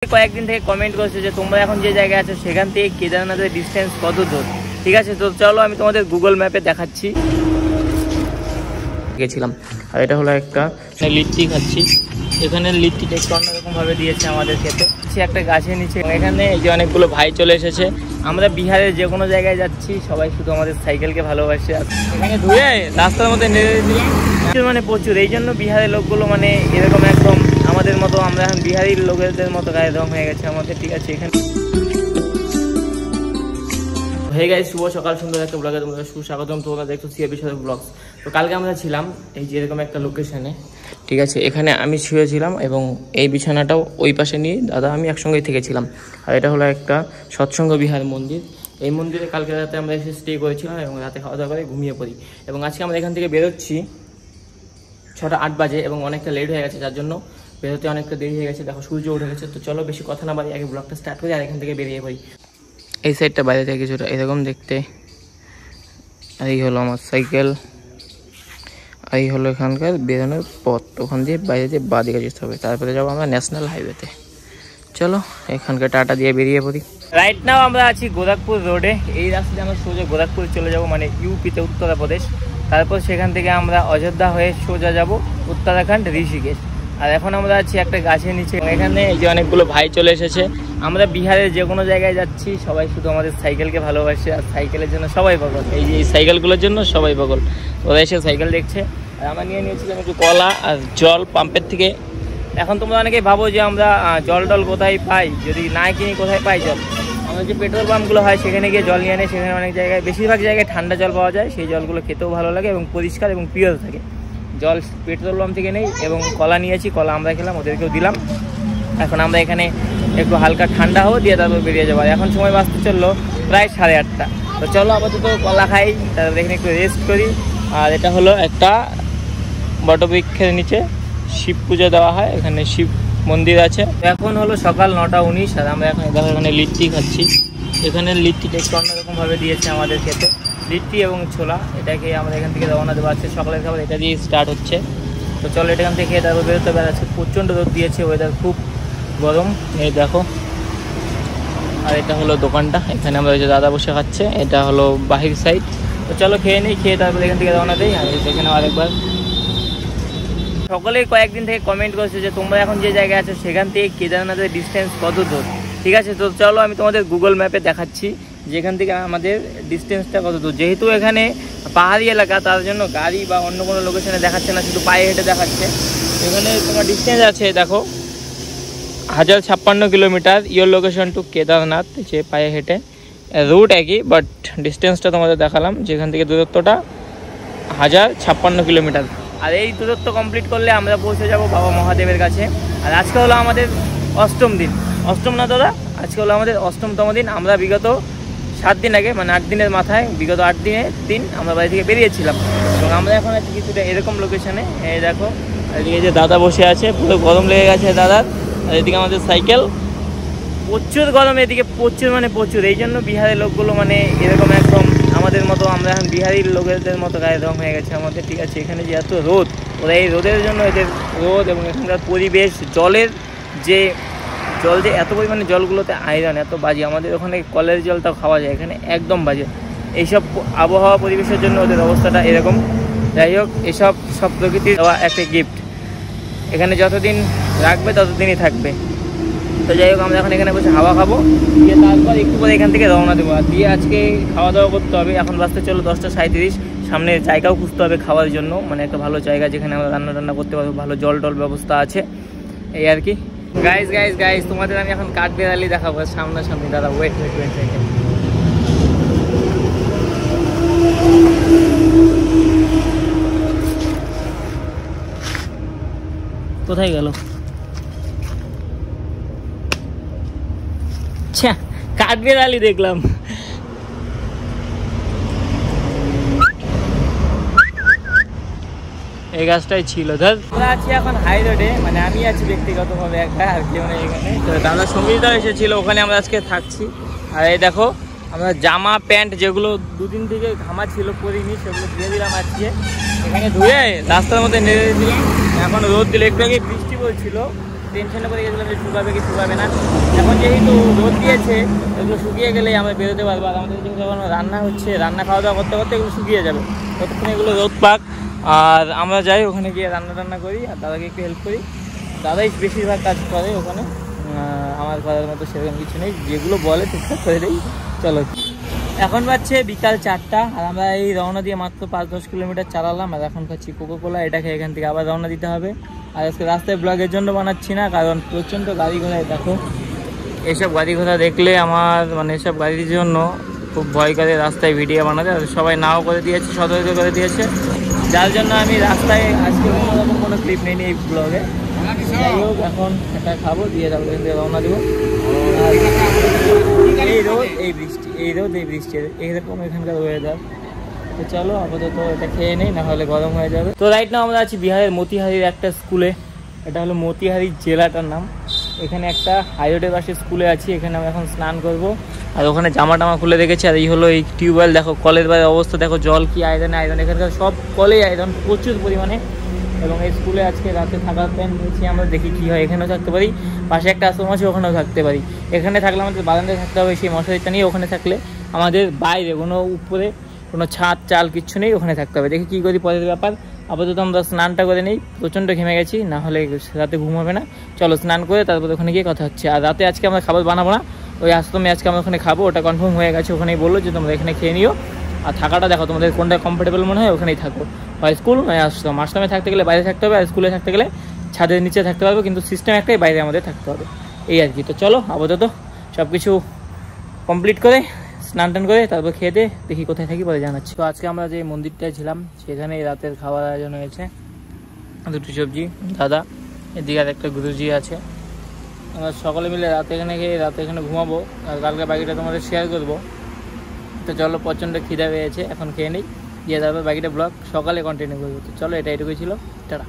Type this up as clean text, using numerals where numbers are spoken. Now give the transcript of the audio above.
কয়েকদিন থেকে কমেন্ট করছে যে তোমরা এখন যে জায়গায় আছো সেখান থেকে কেদারনাথের ডিস্টেন্স কত দূর। ঠিক আছে, তো চলো আমি তোমাদের গুগল ম্যাপে দেখাচ্ছি। গেছিলাম আর এটা হলো একটা লিট্টি খাচ্ছি। এখানে লিট্টিটা একটু অন্যরকমভাবে দিয়েছে আমাদের খেতে। একটা গাছের নিচে এখানে এই যে অনেকগুলো ভাই চলে এসেছে। আমরা বিহারের যে কোনো জায়গায় যাচ্ছি সবাই শুধু আমাদের সাইকেলকে ভালোবাসে। এখানে ধুয়ে রাস্তার মধ্যে নেড়ে দিলাম মানে প্রচুর, এই জন্য বিহারের লোকগুলো মানে এরকম একদম আমাদের মতো, আমরা এখন বিহারি লোকেদের মতো গায়ে রং হয়ে গেছে আমাদের। ঠিক আছে, এখানে হয়ে গেছে শুভ সকাল, সুন্দর একটা ব্লগে তোমাদের সুস্বাগতম। তোমরা দেখছো সিএবি ব্লগস। তো কালকে আমরা ছিলাম এই যে এরকম একটা লোকেশনে। ঠিক আছে, এখানে আমি শুয়েছিলাম এবং এই বিছানাটাও ওই পাশে নিয়ে দাদা আমি একসঙ্গেই থেকেছিলাম। আর এটা হলো একটা সৎসঙ্গ বিহার মন্দির। এই মন্দিরে কালকে রাতে আমরা এসে স্টে করেছিলাম এবং রাতে খাওয়া দাওয়া করে ঘুমিয়ে পড়ি। এবং আজকে আমরা এখান থেকে বেরোচ্ছি 6টা 8 বাজে এবং অনেকটা লেট হয়ে গেছে, যার জন্য বেরোতে অনেকটা দেরি হয়ে গেছে। দেখো সূর্য উঠে গেছে। তো চলো বেশি কথা না বাড়ি, আগে ব্লগটা স্টার্ট করি আর এখান থেকে বেরিয়ে পড়ি। এই সাইডটা বাইরে থেকে কিছুটা এরকম দেখতে। এই হলো আমার সাইকেল, এই হলো এখানকার বেরোনোর পথ। ওখান দিয়ে বাইরে দিয়ে বাঁ দিকে যেতে হবে, তারপরে যাবো আমরা ন্যাশনাল হাইওয়েতে। চলো এখানকার টাটা দিয়ে বেরিয়ে পড়ি। রাইট নাও আমরা আছি গোরখপুর রোডে। এই রাস্তাতে আমরা সোজা গোরখপুর চলে যাব, মানে ইউপিতে, উত্তরপ্রদেশ। তারপর সেখান থেকে আমরা অযোধ্যা হয়ে সোজা যাব উত্তরাখণ্ড ঋষিকেশ। আর এখন আমরা আছি একটা গাছের নিচে। এখানে এই যে অনেকগুলো ভাই চলে এসেছে। আমরা বিহারের যে কোনো জায়গায় যাচ্ছি সবাই শুধু আমাদের সাইকেলকে ভালোবাসে আর সাইকেলের জন্য সবাই পাগল। এই যে এই সাইকেলগুলোর জন্য সবাই পাগল। ওরা এসে সাইকেল দেখছে আর আমরা নিয়ে নিয়েছিলাম একটু কলা আর জল পাম্পের থেকে। এখন তোমরা অনেকেই ভাবো যে আমরা জল টল কোথায় পাই, যদি না কিনি কোথায় পাই জল। আমাদের যে পেট্রোল পাম্পগুলো হয় সেখানে গিয়ে জল নিয়ে আনে। সেখানে অনেক জায়গায়, বেশিরভাগ জায়গায় ঠান্ডা জল পাওয়া যায়। সেই জলগুলো খেতেও ভালো লাগে এবং পরিষ্কার এবং পিওর থাকে। জল পেট্রোল পাম্প থেকে নেই এবং কলা নিয়েছি, কলা আমরা খেলাম, ওদেরকেও দিলাম। এখন আমরা এখানে একটু হালকা ঠান্ডা হবো, দিয়ে তারপর বেরিয়ে যাবো। এখন সময় বাঁচতে চললো প্রায় 8:30। তো চলো আপাতত কলা খাই, তারপর এখানে একটু রেস্ট করি। আর এটা হলো একটা বটবৃক্ষের নিচে শিব পুজো দেওয়া হয়, এখানে শিব মন্দির আছে। এখন হলো সকাল 9:19 আর আমরা এখন দেখো এখানে লিট্টি খাচ্ছি। এখানে লিট্টিটা একটু অন্যরকমভাবে দিয়েছে আমাদের খেতে, লিট্টি এবং ছোলা। এটাকে আমরা এখান থেকে রওনা দেবো। আজকে সকালের খাবার এটা দিয়ে স্টার্ট হচ্ছে। তো চলো এটা এখান থেকে খেয়ে তারপর বেরোতে বেড়াচ্ছে। প্রচণ্ড রোদ দিয়েছে, ওয়েদার খুব গরম, এই দেখো। আর এটা হলো দোকানটা, এখানে আমরা ওই যে দাদা বসে খাচ্ছে, এটা হলো বাহির সাইড। তো চলো খেয়ে নিই, খেয়ে তারপর এখান থেকে রওনা দেই। আর দেখে নাও আরেকবার। সকলেই কয়েকদিন থেকে কমেন্ট করছে যে তোমরা এখন যে জায়গায় আছো সেখান থেকে কেদারনাথের ডিস্টেন্স কত দূর। ঠিক আছে, তো চলো আমি তোমাদের গুগল ম্যাপে দেখাচ্ছি যেখান থেকে আমাদের ডিস্টেন্সটা কত দূর। যেহেতু এখানে পাহাড়ি এলাকা, তার জন্য গাড়ি বা অন্য কোনো লোকেশনে দেখাচ্ছে না, শুধু পায়ে হেঁটে দেখাচ্ছে। এখানে তোমার ডিস্টেন্স আছে দেখো 1056 kilometre. Your location to Kedarnath, যে পায়ে হেঁটে রুট একই, বাট ডিস্টেন্সটা তোমাদের দেখালাম যেখান থেকে দূরত্বটা 1056 কিলোমিটার। আর এই দূরত্ব কমপ্লিট করলে আমরা পৌঁছে যাব বাবা মহাদেবের কাছে। আর আজকে হলো আমাদের 8ম দিন, 8ম না দাদা, আজকে হলো আমাদের 8তম দিন। আমরা বিগত 7 দিন আগে, মানে 8 দিনের মাথায়, বিগত 8 দিন আমরা বাড়ি থেকে বেরিয়েছিলাম। এবং আমরা এখন আছি কিছুটা এরকম লোকেশনে। এই দেখো এদিকে যে দাদা বসে আছে, পুরো গরম লেগে গেছে দাদার। আর এদিকে আমাদের সাইকেল, প্রচুর গরম এদিকে, প্রচুর মানে প্রচুর। এই জন্য বিহারের লোকগুলো মানে এরকম একদম আমাদের মতো, আমরা এখন বিহারি লোকেদের মতো গায়ে রং হয়ে গেছে আমাদের। ঠিক আছে, এখানে যে এত রোদ, ওরা এই রোদের জন্য, এদের রোদ এবং এখানকার পরিবেশ, জলের যে জল, যে এত পরিমাণে জলগুলোতে আয়রন, এত বাজে। আমাদের ওখানে কলের জলটাও খাওয়া যায়, এখানে একদম বাজে। এইসব আবহাওয়া পরিবেশের জন্য ওদের অবস্থাটা এরকম। যাই হোক, এসব সব প্রকৃতির দেওয়া একটা গিফট। এখানে যতদিন রাখবে ততদিনই থাকবে। তো যাই হোক, আমরা এখন এখানে বসে হাওয়া খাবো, দিয়ে তারপর একটু পরে এখান থেকে রওনা দেবো। আর দিয়ে আজকে খাওয়া দাওয়া করতে হবে। এখন বাজতে চলো 10:37। সামনে জায়গাও খুঁজতে হবে খাওয়ার জন্য, মানে একটা ভালো জায়গা যেখানে আমরা রান্না টান্না করতে পারবো, ভালো জল টল ব্যবস্থা আছে, এই আর কি। গাইজ তোমাদের আমি এখন কাঠবেড়ালি দেখাবো সামনাসামনি। দাদা ওয়েট। কোথায় গেল? আচ্ছা, কাঠবেড়ালি দেখলাম। এই গাছটাই ছিল। ধর আমরা আছি এখন হাই রোডে, মানে আমি আছি ব্যক্তিগতভাবে একা, আর কেউ নেই এখানে। তো দাদা সঙ্গীতাও এসেছিল, ওখানে আমরা আজকে থাকছি। আর এই দেখো আমরা জামা প্যান্ট যেগুলো 2 দিন থেকে ঘামা ছিল পরিনি, সেগুলো দিয়ে দিলাম আজকে। এখানে ধুয়ে রাস্তার মধ্যে নেড়ে দিলাম। এখন রোদ দিলে, একটু আগে বৃষ্টি পড়ছিল, টেনশনে করে গেছিলাম যে শুকাবে কি শুকাবে না। এখন যেহেতু রোদ দিয়েছে এগুলো শুকিয়ে গেলেই আমরা বেরোতে পারবো। আর আমাদের যখন রান্না হচ্ছে, রান্না খাওয়া দাওয়া করতে করতে এগুলো শুকিয়ে যাবে, ততক্ষণ এগুলো রোদ পাক। আর আমরা যাই ওখানে গিয়ে রান্না করি আর দাদাকে একটু হেল্প করি। দাদাই বেশিরভাগ কাজ করে ওখানে, আমার করার মতো সেরকম কিছু নেই, যেগুলো বলে ঠিকঠাক করে দেই। চলো, এখন বাজছে বিকাল 4টা আর আমরা এই রওনা দিয়ে মাত্র 5-10 কিলোমিটার চালালাম। আর এখন খাচ্ছি কোকোকোলা, এটাকে এখান থেকে আবার রওনা দিতে হবে। আর আজকে রাস্তায় ব্লগের জন্য বানাচ্ছি না, কারণ প্রচণ্ড গাড়ি ঘোড়ায় দেখো, এইসব গাড়ি ঘোড়া দেখলে আমার মানে এসব গাড়ির জন্য খুব ভয় করে রাস্তায় ভিডিও বানাতে। আর সবাই নাও করে দিয়েছে, সতর্ক করে দিয়েছে, যার জন্য আমি রাস্তায় আজকে অন্যরকম কোনো ক্লিপ নেই এই ব্লগে। যাই হোক, এখন এটা খাবো, দিয়ে যাবো, এখান থেকে রওনা দেবো। এই রোদ এই বৃষ্টি, এই রোদ এই বৃষ্টি, এইরকম এখানকার ওয়েদার। তো চলো আপাতত এটা খেয়ে নেই, না হলে গরম হয়ে যাবে। তো রাইট নাও আমরা আছি বিহারের মতিহারির একটা স্কুলে। এটা হলো মতিহারি জেলাটার নাম। এখানে একটা হাইরোডের পাশে স্কুলে আছি, এখানে আমরা এখন স্নান করব। আর ওখানে জামা টামা খুলে রেখেছি। আর এই হলো এই টিউবওয়েল, দেখো কলের বাইরের অবস্থা দেখো, জল কি আয়রন আয়রন, এখানকার সব কলেই আয়রন প্রচুর পরিমাণে। এবং এই স্কুলে আজকে রাতে থাকার প্ল্যান নিয়েছি আমরা, দেখি কী হয়। এখানেও থাকতে পারি, পাশে একটা আশ্রম আছে ওখানেও থাকতে পারি। এখানে থাকলে আমাদের বারান্দায় থাকতে হবে সেই মশারিটা নিয়ে, ওখানে থাকলে আমাদের বাইরে কোনো উপরে কোনো ছাদ চাল কিচ্ছু নেই, ওখানে থাকতে হবে। দেখি কী করি পরের ব্যাপার। আপাতত আমরা স্নানটা করে নিই, প্রচণ্ড ঘেমে গেছি, না হলে রাতে ঘুম হবে না। চলো স্নান করে তারপরে ওখানে গিয়ে কথা হচ্ছে। আর রাতে আজকে আমরা খাবার বানাবো না, ওই আশ্রমে আজকে আমরা ওখানে খাবো, ওটা কনফার্ম হয়ে গেছে। ওখানেই বললো যে তোমরা এখানে খেয়ে নিও, আর থাকাটা দেখো তোমাদের কোনটা কমফোর্টেবল মনে হয় ওখানেই থাকো। হয় স্কুল নয় আশ্রম। আশ্রমে থাকতে গেলে বাইরে থাকতে হবে, আর স্কুলে থাকতে গেলে ছাদের নিচে থাকতে পারবো, কিন্তু সিস্টেম একটাই, বাইরে আমাদের থাকতে হবে, এই আর কি। তো চলো আপাতত সব কিছু কমপ্লিট করে স্নান টান করে তারপর খেয়ে দিয়ে দেখি কোথায় থাকি পরে জানাচ্ছি। তো আজকে আমরা যে মন্দিরটায় ছিলাম সেখানে রাতের খাবার আয়োজন হয়েছে, দুটো সবজি, দাদা, এদিকে আর একটা গুরুজি আছে। আমরা সকলে মিলে রাতে এখানে খেয়ে রাতে এখানে ঘুমাবো, আর কালকে বাকিটা তোমাদের শেয়ার করবো। তো চলো, প্রচণ্ড খিদা পেয়েছে, এখন খেয়ে নিই, দিয়ে তারপর বাকিটা ব্লগ সকালে কন্টিনিউ করবো। তো চলো, এটা এটুকুই ছিল, টাটা।